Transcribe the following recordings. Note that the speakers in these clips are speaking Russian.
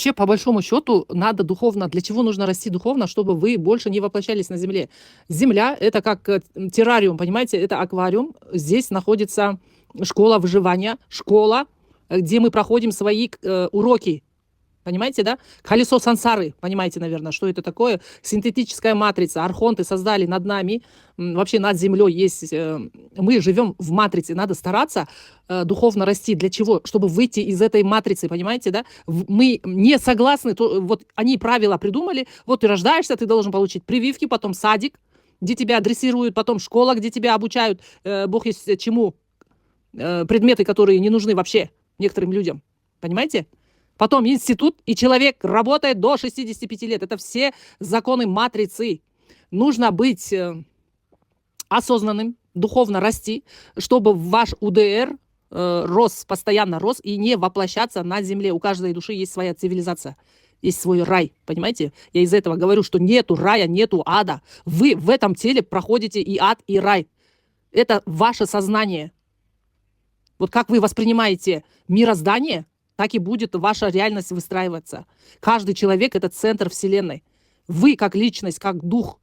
Вообще, по большому счету, надо духовно. Для чего нужно расти духовно? Чтобы вы больше не воплощались на земле. Земля — это как террариум, понимаете? Это аквариум. Здесь находится школа выживания, школа, где мы проходим свои уроки. Понимаете, да? Колесо сансары, понимаете, наверное, что это такое? Синтетическая матрица. Архонты создали над нами, вообще над землей есть. Мы живем в матрице, надо стараться духовно расти. Для чего? Чтобы выйти из этой матрицы, понимаете, да? Мы не согласны, вот они правила придумали, вот ты рождаешься, ты должен получить прививки, потом садик, где тебя дрессируют, потом школа, где тебя обучают, бог есть чему, предметы, которые не нужны вообще некоторым людям, понимаете? Потом институт, и человек работает до 65 лет. Это все законы матрицы. Нужно быть осознанным, духовно расти, чтобы ваш УДР рос, постоянно рос и не воплощаться на земле. У каждой души есть своя цивилизация, есть свой рай, понимаете? Я из-за этого говорю, что нету рая, нету ада. Вы в этом теле проходите и ад, и рай. Это ваше сознание. Вот как вы воспринимаете мироздание, так и будет ваша реальность выстраиваться. Каждый человек — это центр Вселенной. Вы как личность, как дух,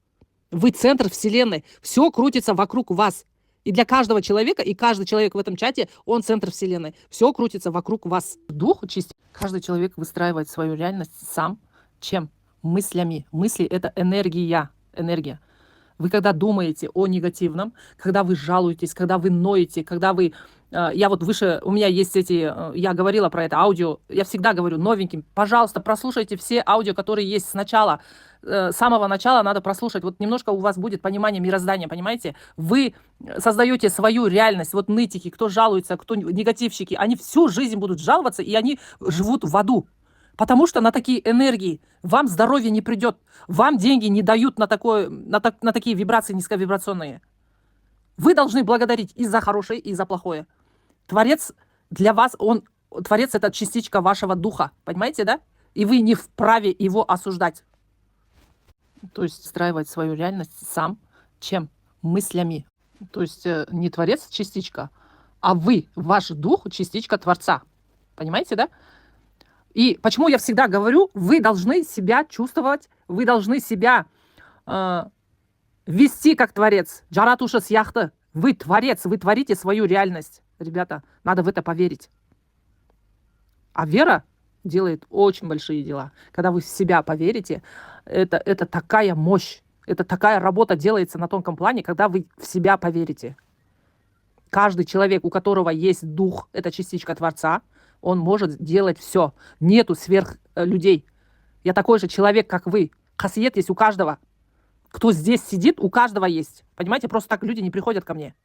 вы центр Вселенной. Все крутится вокруг вас. И для каждого человека, и каждый человек в этом чате, он центр Вселенной. Все крутится вокруг вас. Дух чист. Каждый человек выстраивает свою реальность сам. Чем? Мыслями. Мысли — это энергия. Энергия. Вы когда думаете о негативном, когда вы жалуетесь, когда вы ноете, когда вы... Я вот выше, у меня есть я говорила про это аудио, я всегда говорю новеньким, пожалуйста, прослушайте все аудио, которые есть сначала, с самого начала надо прослушать, вот немножко у вас будет понимание мироздания, понимаете? Вы создаете свою реальность, вот нытики, кто жалуется, кто негативщики, они всю жизнь будут жаловаться, и они живут в аду. Потому что на такие энергии вам здоровье не придет, вам деньги не дают на такие вибрации низковибрационные. Вы должны благодарить и за хорошее, и за плохое. Творец для вас, Творец — это частичка вашего духа, понимаете, да? И вы не вправе его осуждать. То есть встраивать свою реальность сам, чем? Мыслями. То есть не Творец частичка, а вы, ваш дух, частичка Творца. Понимаете, да? И почему я всегда говорю, вы должны себя чувствовать, вы должны себя вести как Творец. Джаратуша сяхты. Вы Творец, вы творите свою реальность. Ребята, надо в это поверить. А вера делает очень большие дела. Когда вы в себя поверите, это такая мощь, это такая работа делается на тонком плане, когда вы в себя поверите. Каждый человек, у которого есть дух, это частичка Творца, он может делать все. Нету сверхлюдей. Я такой же человек, как вы. Хасиет есть у каждого. Кто здесь сидит, у каждого есть. Понимаете, просто так люди не приходят ко мне.